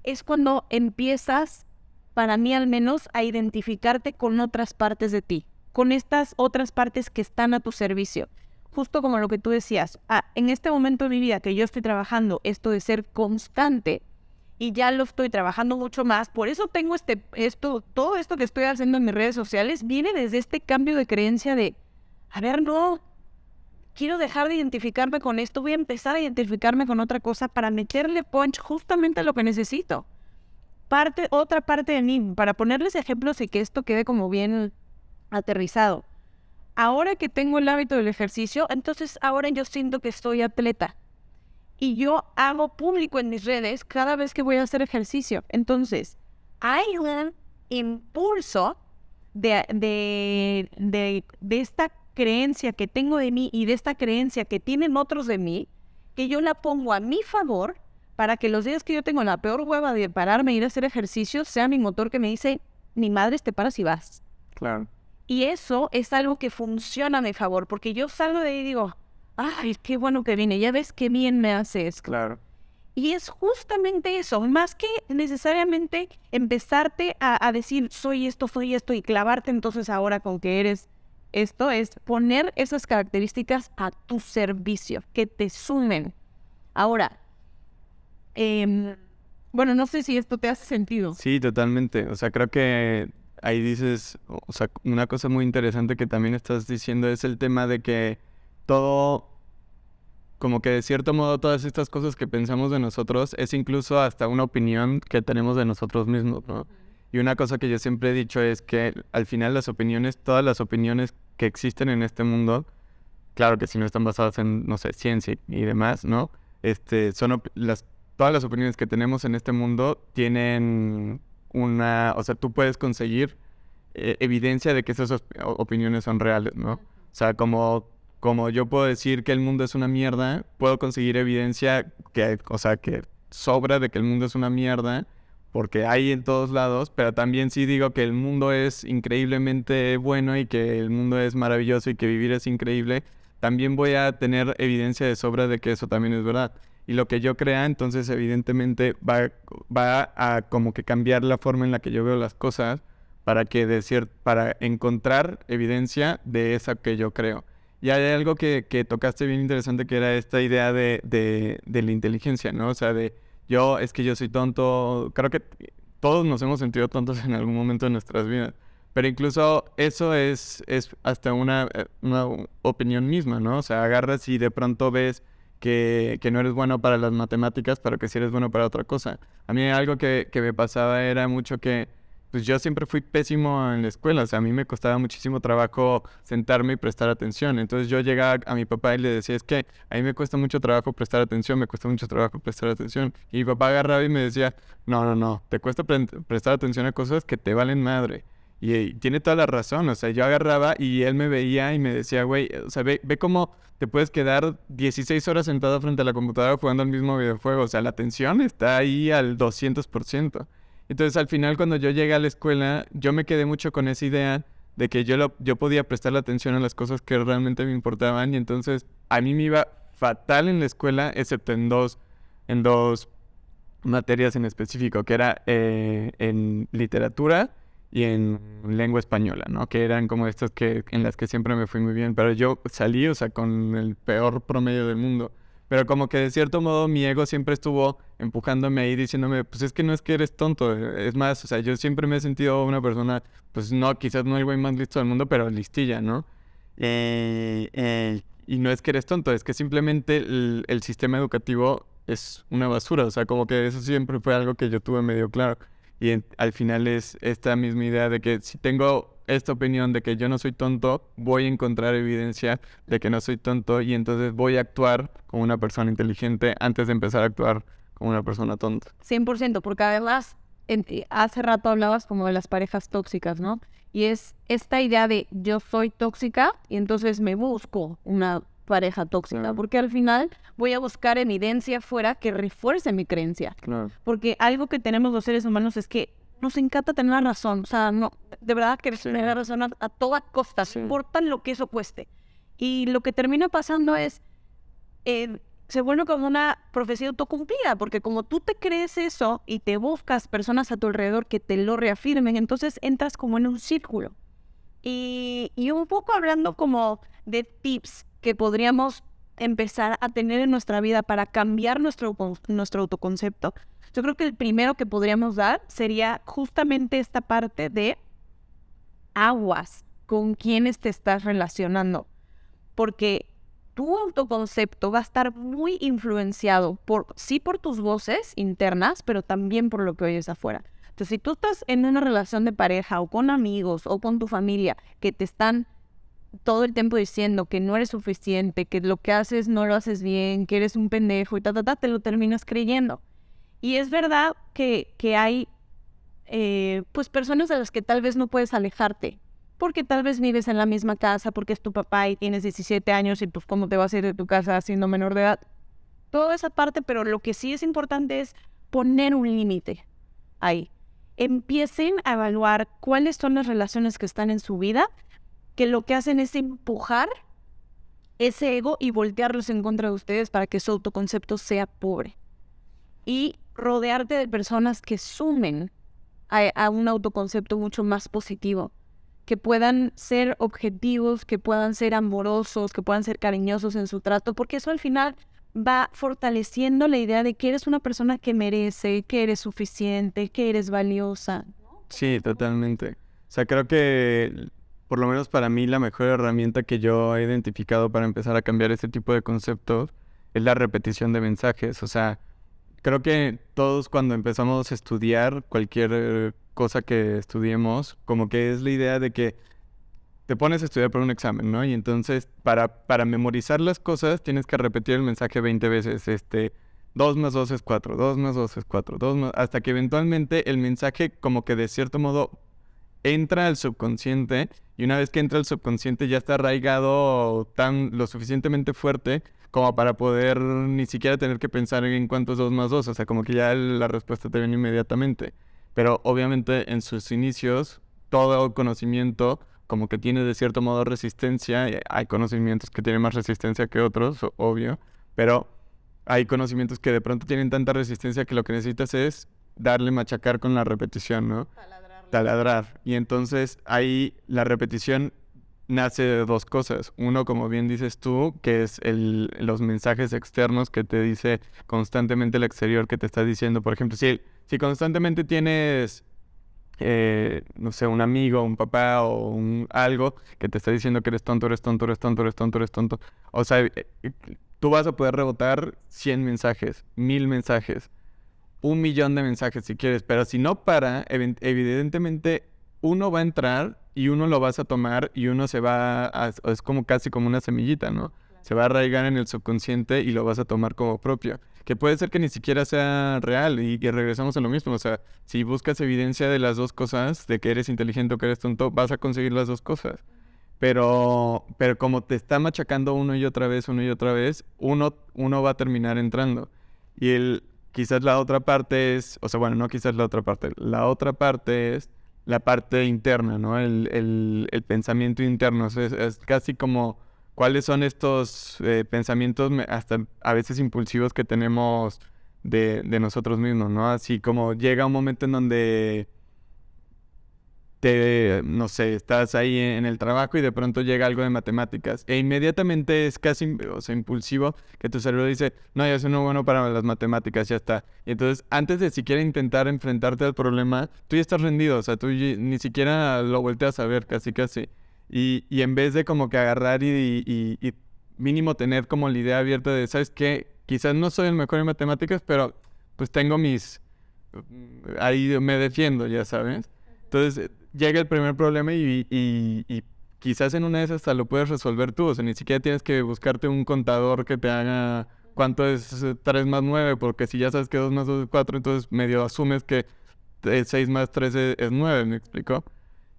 es cuando empiezas, para mí al menos, a identificarte con otras partes de ti, con estas otras partes que están a tu servicio. Justo como lo que tú decías, en este momento de mi vida que yo estoy trabajando esto de ser constante, y ya lo estoy trabajando mucho más, por eso tengo todo esto que estoy haciendo en mis redes sociales, viene desde este cambio de creencia de, a ver, no, quiero dejar de identificarme con esto, voy a empezar a identificarme con otra cosa para meterle punch justamente a lo que necesito. Otra parte de mí, para ponerles ejemplos y que esto quede como bien aterrizado. Ahora que tengo el hábito del ejercicio, entonces ahora yo siento que soy atleta. Y yo hago público en mis redes cada vez que voy a hacer ejercicio. Entonces, hay un impulso de esta creencia que tengo de mí y de esta creencia que tienen otros de mí, que yo la pongo a mi favor para que los días que yo tengo la peor hueva de pararme e ir a hacer ejercicio sea mi motor que me dice, ni madres, te paras y vas. Claro. Y eso es algo que funciona a mi favor, porque yo salgo de ahí y digo, ay, qué bueno que vine, ya ves qué bien me hace esto. Claro. Y es justamente eso, más que necesariamente empezarte a decir, soy esto, y clavarte entonces ahora con que eres esto, es poner esas características a tu servicio, que te sumen. Ahora, bueno, no sé si esto te hace sentido. Sí, totalmente. O sea, creo que ahí dices, o sea, una cosa muy interesante que también estás diciendo es el tema de que todo, como que de cierto modo todas estas cosas que pensamos de nosotros es incluso hasta una opinión que tenemos de nosotros mismos, ¿no? Y una cosa que yo siempre he dicho es que al final todas las opiniones que existen en este mundo, claro que si no están basadas en, no sé, ciencia y demás, ¿no? Todas las opiniones que tenemos en este mundo tienen o sea, tú puedes conseguir evidencia de que esas opiniones son reales, ¿no? O sea, como yo puedo decir que el mundo es una mierda, puedo conseguir evidencia que sobra de que el mundo es una mierda porque hay en todos lados, pero también sí digo que el mundo es increíblemente bueno y que el mundo es maravilloso y que vivir es increíble, también voy a tener evidencia de sobra de que eso también es verdad. Y lo que yo crea, entonces evidentemente va a como que cambiar la forma en la que yo veo las cosas para que para encontrar evidencia de esa que yo creo. Y hay algo que tocaste bien interesante, que era esta idea de la inteligencia, ¿no? O sea, es que yo soy tonto. Creo que todos nos hemos sentido tontos en algún momento de nuestras vidas. Pero incluso eso es hasta una opinión misma, ¿no? O sea, agarras y de pronto ves que no eres bueno para las matemáticas, pero que sí eres bueno para otra cosa. A mí algo que me pasaba era mucho que pues yo siempre fui pésimo en la escuela. O sea, a mí me costaba muchísimo trabajo sentarme y prestar atención. Entonces yo llegaba a mi papá y le decía, es que a mí me cuesta mucho trabajo prestar atención, me cuesta mucho trabajo prestar atención. Y mi papá agarraba y me decía, no, te cuesta prestar atención a cosas que te valen madre. Y tiene toda la razón. O sea, yo agarraba y él me veía y me decía, güey, o sea, ve cómo te puedes quedar 16 horas sentado frente a la computadora jugando al mismo videojuego. O sea, la atención está ahí al 200%. Entonces, al final, cuando yo llegué a la escuela, yo me quedé mucho con esa idea de que yo podía prestarle atención a las cosas que realmente me importaban. Y entonces, a mí me iba fatal en la escuela, excepto en dos materias en específico, que era en literatura y en lengua española, ¿no? Que eran como estas en las que siempre me fui muy bien. Pero yo salí, o sea, con el peor promedio del mundo. Pero como que de cierto modo mi ego siempre estuvo empujándome ahí, diciéndome, pues es que no es que eres tonto. Es más, o sea, yo siempre me he sentido una persona, pues no, quizás no el güey más listo del mundo, pero listilla, ¿no? Y no es que eres tonto, es que simplemente el sistema educativo es una basura. O sea, como que eso siempre fue algo que yo tuve medio claro. Y al final es esta misma idea de que si tengo esta opinión de que yo no soy tonto, voy a encontrar evidencia de que no soy tonto y entonces voy a actuar como una persona inteligente antes de empezar a actuar como una persona tonta. 100%, porque además hace rato hablabas como de las parejas tóxicas, ¿no? Y es esta idea de yo soy tóxica y entonces me busco una pareja tóxica, Claro. porque al final voy a buscar evidencia fuera que refuerce mi creencia. Claro. Porque algo que tenemos los seres humanos es que nos encanta tener la razón. O sea, no, de verdad que tener la razón a toda costa, no importa lo que eso cueste. Y lo que termina pasando es, se vuelve como una profecía autocumplida, porque como tú te crees eso y te buscas personas a tu alrededor que te lo reafirmen, entonces entras como en un círculo. Y un poco hablando como de tips que podríamos empezar a tener en nuestra vida para cambiar nuestro autoconcepto. Yo creo que el primero que podríamos dar sería justamente esta parte de aguas con quienes te estás relacionando. Porque tu autoconcepto va a estar muy influenciado por tus voces internas, pero también por lo que oyes afuera. Entonces, si tú estás en una relación de pareja o con amigos o con tu familia que te están todo el tiempo diciendo que no eres suficiente, que lo que haces no lo haces bien, que eres un pendejo y te lo terminas creyendo. Y es verdad que hay pues personas de las que tal vez no puedes alejarte, porque tal vez vives en la misma casa, porque es tu papá y tienes 17 años y pues cómo te vas a ir de tu casa siendo menor de edad. Toda esa parte, pero lo que sí es importante es poner un límite ahí. Empiecen a evaluar cuáles son las relaciones que están en su vida, que lo que hacen es empujar ese ego y voltearlos en contra de ustedes para que su autoconcepto sea pobre. Y rodearte de personas que sumen a un autoconcepto mucho más positivo, que puedan ser objetivos, que puedan ser amorosos, que puedan ser cariñosos en su trato, porque eso al final va fortaleciendo la idea de que eres una persona que merece, que eres suficiente, que eres valiosa. Sí, totalmente. O sea, creo que por lo menos para mí la mejor herramienta que yo he identificado para empezar a cambiar este tipo de conceptos es la repetición de mensajes. O sea, creo que todos cuando empezamos a estudiar cualquier cosa que estudiemos, como que es la idea de que te pones a estudiar para un examen, ¿no? Y entonces para memorizar las cosas tienes que repetir el mensaje 20 veces. 2 más 2 es 4, 2 más 2 es 4, 2 más... hasta que eventualmente el mensaje como que de cierto modo entra al subconsciente y una vez que entra al subconsciente ya está arraigado lo suficientemente fuerte como para poder ni siquiera tener que pensar en cuánto es 2 más 2, o sea, como que ya la respuesta te viene inmediatamente. Pero obviamente en sus inicios, todo conocimiento como que tiene de cierto modo resistencia. Hay conocimientos que tienen más resistencia que otros, obvio, pero hay conocimientos que de pronto tienen tanta resistencia que lo que necesitas es darle machacar con la repetición, ¿no? Taladrar. Y entonces ahí la repetición nace de 2 cosas. Uno, como bien dices tú, que es los mensajes externos que te dice constantemente el exterior, que te está diciendo, por ejemplo, si constantemente tienes, no sé, un amigo, un papá o algo que te está diciendo que eres tonto, eres tonto, eres tonto, eres tonto, eres tonto. O sea, tú vas a poder rebotar 100 mensajes, 1000 mensajes, 1 millón de mensajes si quieres, pero si no para, evidentemente uno va a entrar y uno lo vas a tomar y uno se va a, es como casi como una semillita, ¿no? Se va a arraigar en el subconsciente y lo vas a tomar como propio. Que puede ser que ni siquiera sea real y regresamos a lo mismo. O sea, si buscas evidencia de las 2 cosas, de que eres inteligente o que eres tonto, vas a conseguir las 2 cosas. Pero como te está machacando uno y otra vez, uno va a terminar entrando. Y quizás la otra parte es, o sea, bueno, no quizás la otra parte es la parte interna, ¿no? El pensamiento interno. O sea, es casi como cuáles son estos pensamientos hasta a veces impulsivos que tenemos de nosotros mismos, ¿no? Así como llega un momento en donde no sé, estás ahí en el trabajo y de pronto llega algo de matemáticas e inmediatamente es casi, o sea, impulsivo, que tu cerebro dice, no, ya soy no bueno para las matemáticas, ya está. Y entonces, antes de siquiera intentar enfrentarte al problema, tú ya estás rendido, o sea, tú ni siquiera lo volteas a ver, casi, casi. Y en vez de como que agarrar y mínimo tener como la idea abierta de, ¿sabes qué? Quizás no soy el mejor en matemáticas, pero pues tengo ahí me defiendo, ya sabes. Entonces llega el primer problema y quizás en una de esas hasta lo puedes resolver tú. O sea, ni siquiera tienes que buscarte un contador que te haga cuánto es 3 más 9, porque si ya sabes que 2 más 2 es 4, entonces medio asumes que 6 más 3 es 9, ¿me explico?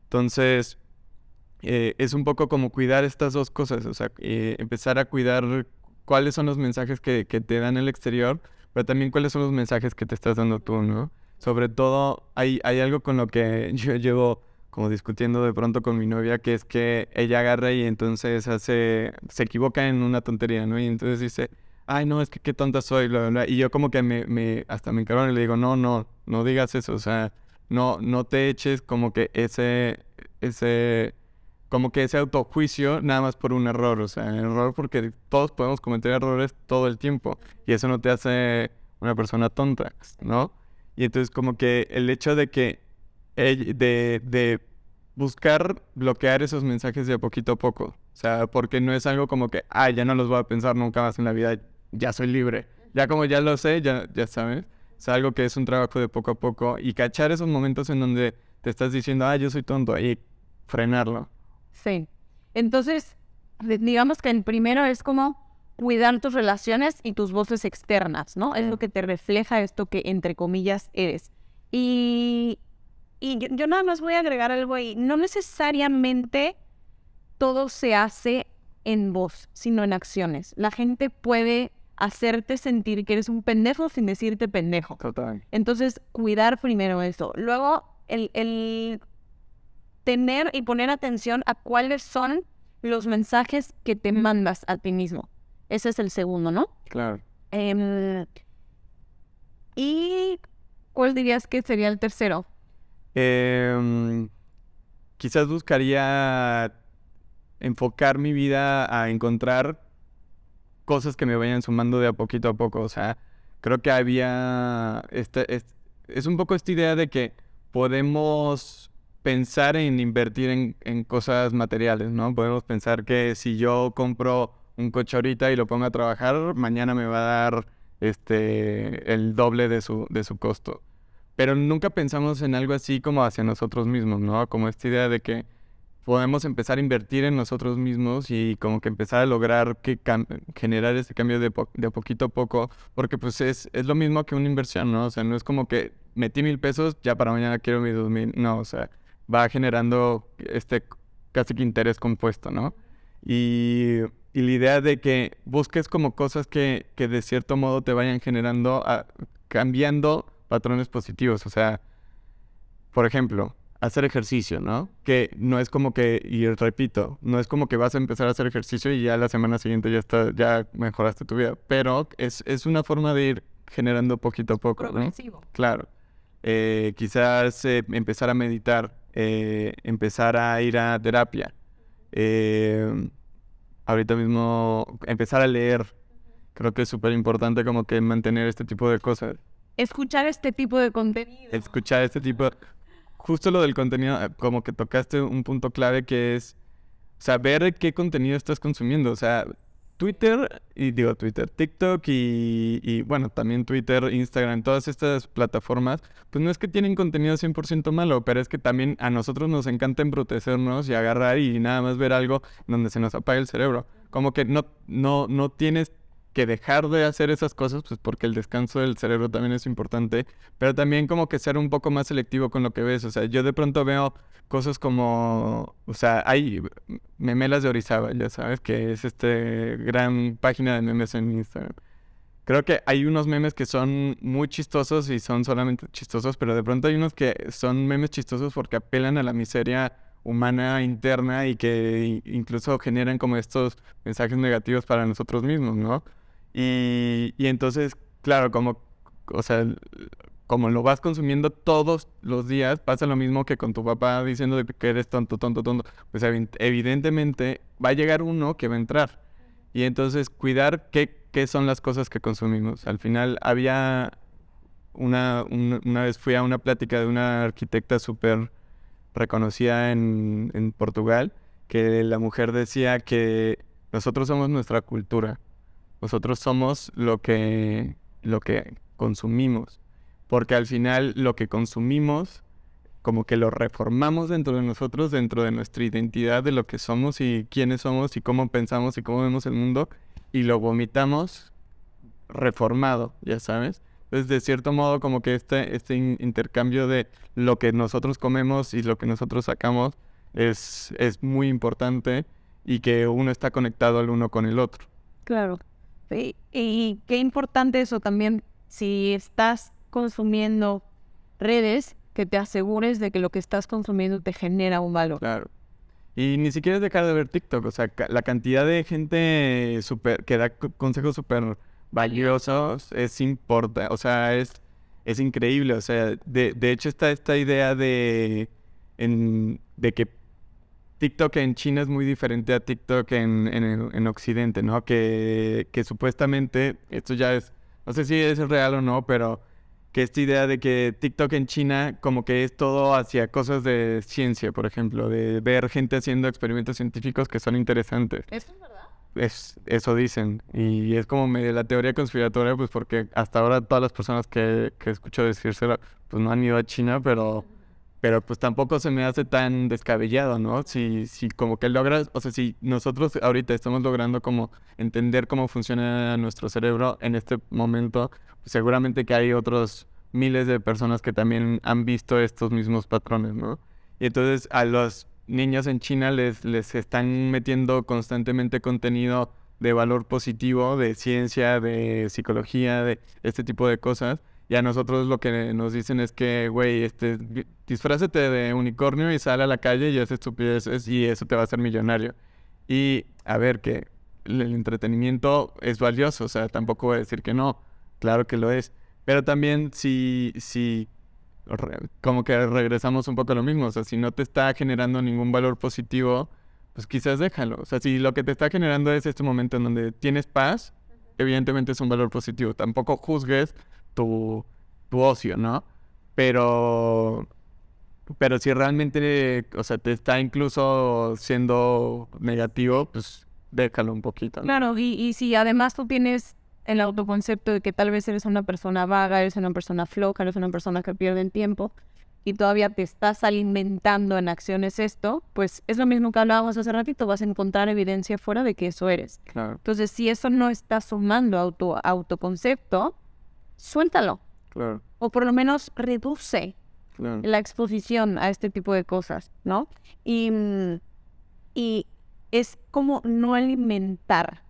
Entonces, es un poco como cuidar estas 2 cosas. O sea, empezar a cuidar cuáles son los mensajes que te dan el exterior, pero también cuáles son los mensajes que te estás dando tú, ¿no? Sobre todo, hay algo con lo que yo llevo como discutiendo de pronto con mi novia, que es que ella agarra y entonces se equivoca en una tontería, ¿no? Y entonces dice, ay, no, es que qué tonta soy, bla, bla, bla. Y yo como que hasta me encaro y le digo, no digas eso, o sea, no te eches como que ese autojuicio nada más por un error, o sea, error porque todos podemos cometer errores todo el tiempo y eso no te hace una persona tonta, ¿no? Y entonces como que el hecho de que de buscar bloquear esos mensajes de poquito a poco, o sea, porque no es algo como que, ya no los voy a pensar nunca más en la vida, ya soy libre, ya como ya lo sé, ya sabes, es algo que es un trabajo de poco a poco y cachar esos momentos en donde te estás diciendo, yo soy tonto, y frenarlo. Sí. Entonces, digamos que el primero es como cuidar tus relaciones y tus voces externas, ¿no? Es lo que te refleja esto que, entre comillas, eres. Y yo nada más voy a agregar algo ahí. No necesariamente todo se hace en voz, sino en acciones. La gente puede hacerte sentir que eres un pendejo sin decirte pendejo. Total. Entonces, cuidar primero eso. Luego, el tener y poner atención a cuáles son los mensajes que te mandas a ti mismo. Ese es el segundo, ¿no? Claro. ¿Y cuál dirías que sería el tercero? Quizás buscaría enfocar mi vida a encontrar cosas que me vayan sumando de a poquito a poco. O sea, creo que es un poco esta idea de que podemos pensar en invertir en cosas materiales, ¿no? Podemos pensar que si yo compro un coche ahorita y lo pongo a trabajar, mañana me va a dar el doble de su costo. Pero nunca pensamos en algo así como hacia nosotros mismos, ¿no? Como esta idea de que podemos empezar a invertir en nosotros mismos y como que empezar a lograr generar ese cambio de poquito a poco, porque pues es lo mismo que una inversión, ¿no? O sea, no es como que metí 1000 pesos, ya para mañana quiero mis 2000, no, o sea, va generando casi que interés compuesto, ¿no? Y la idea de que busques como cosas que de cierto modo te vayan generando, cambiando patrones positivos. O sea, por ejemplo, hacer ejercicio, ¿no? Que no es como que, y repito, no es como que vas a empezar a hacer ejercicio y ya la semana siguiente ya mejoraste tu vida. Pero es una forma de ir generando poquito a poco, ¿no? Progresivo. Claro. Quizás empezar a meditar, empezar a ir a terapia. Ahorita mismo empezar a leer. Creo que es súper importante como que mantener este tipo de cosas. Escuchar este tipo de contenido. Escuchar este tipo... Justo lo del contenido, como que tocaste un punto clave que es saber qué contenido estás consumiendo. O sea, TikTok y bueno, también Twitter, Instagram, todas estas plataformas, pues no es que tienen contenido 100% malo, pero es que también a nosotros nos encanta embrutecernos y agarrar y nada más ver algo donde se nos apaga el cerebro. Como que no tienes que dejar de hacer esas cosas, pues porque el descanso del cerebro también es importante, pero también como que ser un poco más selectivo con lo que ves. O sea, yo de pronto veo cosas como, o sea, hay Memelas de Orizaba, ya sabes, que es gran página de memes en Instagram. Creo que hay unos memes que son muy chistosos y son solamente chistosos, pero de pronto hay unos que son memes chistosos porque apelan a la miseria humana interna y que incluso generan como estos mensajes negativos para nosotros mismos, ¿no? Y entonces, claro, o sea, como lo vas consumiendo todos los días, pasa lo mismo que con tu papá diciendo de que eres tonto, tonto, tonto. Pues evidentemente va a llegar uno que va a entrar. Y entonces cuidar qué son las cosas que consumimos. Al final había una vez fui a una plática de una arquitecta súper reconocida en Portugal, que la mujer decía que nosotros somos nuestra cultura. Nosotros somos lo que consumimos. Porque al final lo que consumimos, como que lo reformamos dentro de nosotros, dentro de nuestra identidad de lo que somos y quiénes somos y cómo pensamos y cómo vemos el mundo, y lo vomitamos reformado, ya sabes. Entonces, de cierto modo, como que este intercambio de lo que nosotros comemos y lo que nosotros sacamos es muy importante y que uno está conectado el uno con el otro. Claro. Y qué importante eso también, si estás consumiendo redes, que te asegures de que lo que estás consumiendo te genera un valor. Claro. Y ni siquiera es dejar de ver TikTok, o sea, la cantidad de gente que da consejos súper valiosos es importante, o sea, es increíble, o sea, de hecho está esta idea de que TikTok en China es muy diferente a TikTok en Occidente, ¿no? Que supuestamente, esto ya es, no sé si es real o no, pero que esta idea de que TikTok en China como que es todo hacia cosas de ciencia, por ejemplo, de ver gente haciendo experimentos científicos que son interesantes. ¿Eso es verdad? Eso dicen, y es como medio la teoría conspiratoria, pues porque hasta ahora todas las personas que escucho decírselo, pues no han ido a China, pero pues tampoco se me hace tan descabellado, ¿no? Si como que logras, o sea, si nosotros ahorita estamos logrando como entender cómo funciona nuestro cerebro en este momento, pues seguramente que hay otros miles de personas que también han visto estos mismos patrones, ¿no? Y entonces a los niños en China les están metiendo constantemente contenido de valor positivo, de ciencia, de psicología, de este tipo de cosas. Y a nosotros lo que nos dicen es que, güey, disfrázate de unicornio y sal a la calle y haz estupideces y eso te va a hacer millonario. Y a ver, que el entretenimiento es valioso, o sea, tampoco voy a decir que no, claro que lo es. Pero también si como que regresamos un poco a lo mismo, o sea, si no te está generando ningún valor positivo, pues quizás déjalo. O sea, si lo que te está generando es este momento en donde tienes paz, evidentemente es un valor positivo. Tampoco juzgues tu ocio, ¿no? Pero si realmente, o sea, te está incluso siendo negativo, pues déjalo un poquito, ¿no? Claro, y si además tú tienes el autoconcepto de que tal vez eres una persona vaga, eres una persona floja, eres una persona que pierde el tiempo y todavía te estás alimentando en acciones esto, pues es lo mismo que hablábamos hace ratito, vas a encontrar evidencia fuera de que eso eres. Claro, Entonces, si eso no está sumando a tu autoconcepto, suéltalo. claro, O por lo menos reduce claro. la exposición a este tipo de cosas, ¿no? Y es como no alimentar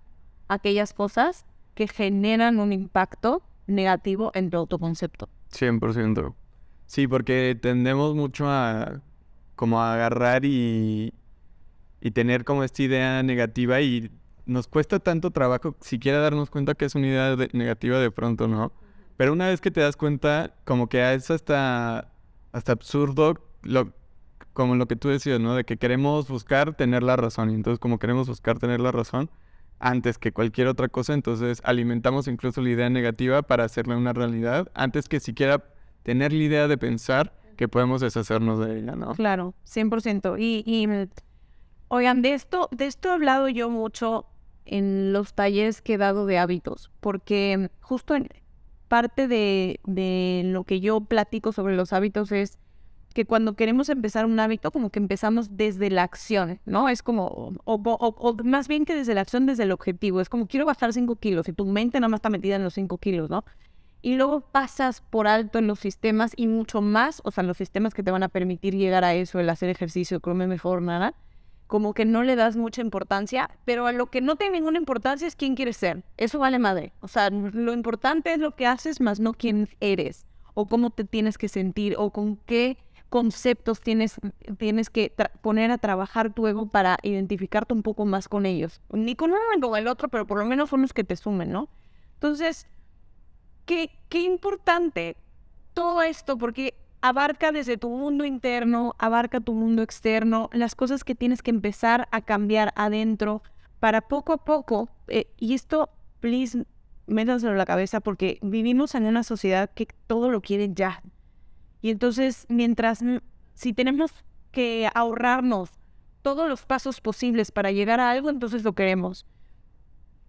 aquellas cosas que generan un impacto negativo en tu autoconcepto. 100%. Sí, porque tendemos mucho a como a agarrar y tener como esta idea negativa y nos cuesta tanto trabajo siquiera darnos cuenta que es una idea negativa de pronto, ¿no? Pero una vez que te das cuenta, como que es hasta absurdo como lo que tú decías, ¿no? De que queremos buscar tener la razón. Y entonces como queremos buscar tener la razón antes que cualquier otra cosa, entonces alimentamos incluso la idea negativa para hacerla una realidad antes que siquiera tener la idea de pensar que podemos deshacernos de ella, ¿no? Claro, 100%. Oigan, de esto he hablado yo mucho en los talleres que he dado de hábitos, porque justo en parte de lo que yo platico sobre los hábitos es que cuando queremos empezar un hábito, como que empezamos desde la acción, ¿no? Es como, o más bien que desde la acción, desde el objetivo. Es como, quiero bajar 5 kilos y tu mente nada más está metida en los 5 kilos, ¿no? Y luego pasas por alto en los sistemas y mucho más, o sea, los sistemas que te van a permitir llegar a eso, el hacer ejercicio, comer mejor, nada, como que no le das mucha importancia, pero a lo que no tiene ninguna importancia es quién quieres ser. Eso vale madre. O sea, lo importante es lo que haces, más no quién eres, o cómo te tienes que sentir, o con qué conceptos tienes que poner a trabajar tu ego para identificarte un poco más con ellos. Ni con uno ni con el otro, pero por lo menos unos que te sumen, ¿no? Entonces, qué importante todo esto, porque abarca desde tu mundo interno, abarca tu mundo externo, las cosas que tienes que empezar a cambiar adentro para poco a poco, y esto, please, métanselo en la cabeza, porque vivimos en una sociedad que todo lo quiere ya. Y entonces, si tenemos que ahorrarnos todos los pasos posibles para llegar a algo, entonces lo queremos.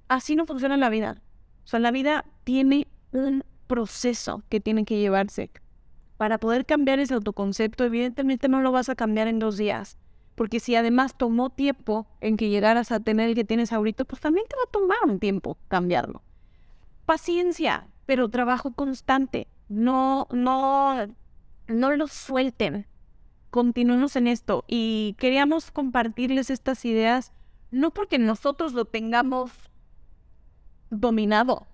Así no funciona la vida. O sea, la vida tiene un proceso que tiene que llevarse. Para poder cambiar ese autoconcepto, evidentemente no lo vas a cambiar en 2 días. Porque si además tomó tiempo en que llegaras a tener el que tienes ahorita, pues también te va a tomar un tiempo cambiarlo. Paciencia, pero trabajo constante. No lo suelten. Continuemos en esto. Y queríamos compartirles estas ideas, no porque nosotros lo tengamos dominado.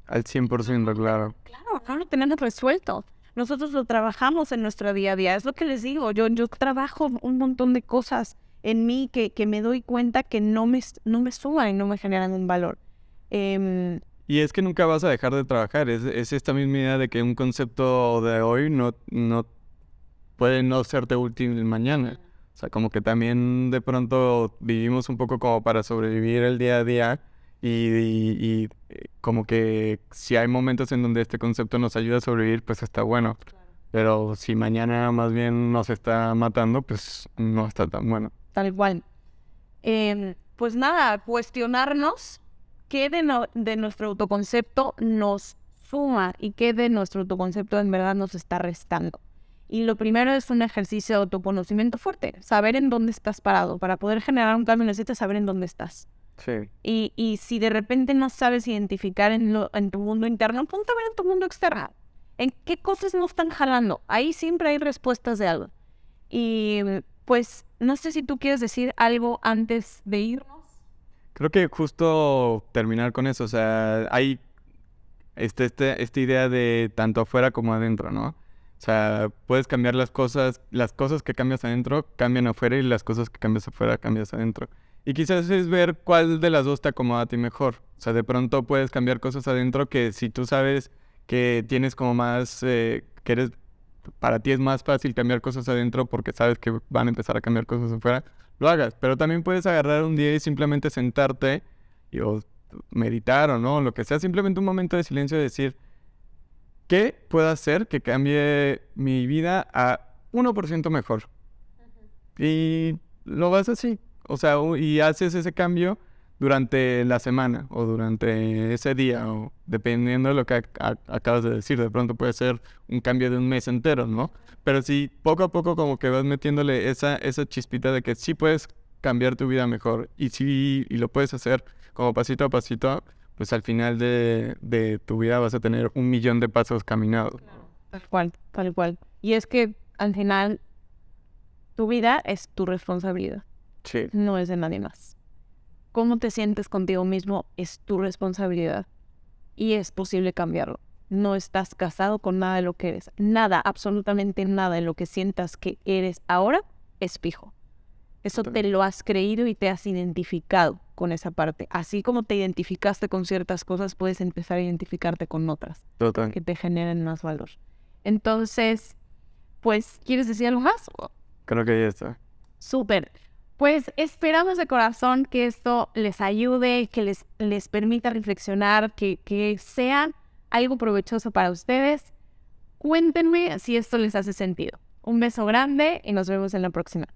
Al 100%, claro. Claro, no lo tenemos resuelto. Nosotros lo trabajamos en nuestro día a día. Es lo que les digo. Yo trabajo un montón de cosas en mí que me doy cuenta que no me suman y no me generan un valor. Y es que nunca vas a dejar de trabajar. Es esta misma idea de que un concepto de hoy no puede no serte útil mañana. O sea, como que también de pronto vivimos un poco como para sobrevivir el día a día y como que si hay momentos en donde este concepto nos ayuda a sobrevivir, pues está bueno. Claro. Pero si mañana más bien nos está matando, pues no está tan bueno. Tal cual. Pues nada, cuestionarnos qué de nuestro autoconcepto nos suma y qué de nuestro autoconcepto en verdad nos está restando. Y lo primero es un ejercicio de autoconocimiento fuerte, saber en dónde estás parado. Para poder generar un cambio necesitas saber en dónde estás. Sí. Y si de repente no sabes identificar en tu mundo interno, ponte a ver en tu mundo externo. ¿En qué cosas no están jalando? Ahí siempre hay respuestas de algo. Y pues no sé si tú quieres decir algo antes de irnos. Creo que justo terminar con eso, o sea, hay esta idea de tanto afuera como adentro, ¿no? O sea, puedes cambiar las cosas que cambias adentro cambian afuera y las cosas que cambias afuera cambias adentro. Y quizás es ver cuál de las dos te acomoda a ti mejor. O sea, de pronto puedes cambiar cosas adentro que si tú sabes que tienes como más, para ti es más fácil cambiar cosas adentro porque sabes que van a empezar a cambiar cosas afuera, lo hagas. Pero también puedes agarrar un día y simplemente sentarte o meditar o no, lo que sea, simplemente un momento de silencio y decir, ¿qué puedo hacer que cambie mi vida a 1% mejor? Y lo vas así. O sea, y haces ese cambio durante la semana o durante ese día o dependiendo de lo que acabas de decir. De pronto puede ser un cambio de un mes entero, ¿no? Pero si poco a poco como que vas metiéndole esa chispita de que sí puedes cambiar tu vida mejor y lo puedes hacer como pasito a pasito, pues al final de tu vida vas a tener 1,000,000 de pasos caminados. Claro. Tal cual. Y es que al final tu vida es tu responsabilidad. Sí. No es de nadie más. cómo te sientes contigo mismo es tu responsabilidad y es posible cambiarlo. No estás casado con nada de lo que eres. Nada, absolutamente nada de lo que sientas que eres ahora es fijo. Eso te lo has creído y te has identificado con esa parte. Así como te identificaste con ciertas cosas, puedes empezar a identificarte con otras Total. que te generen más valor. Entonces, pues, ¿quieres decir algo más? Creo que ya está. Súper. Pues esperamos de corazón que esto les ayude, que les permita reflexionar, que sean algo provechoso para ustedes. Cuéntenme si esto les hace sentido. Un beso grande y nos vemos en la próxima.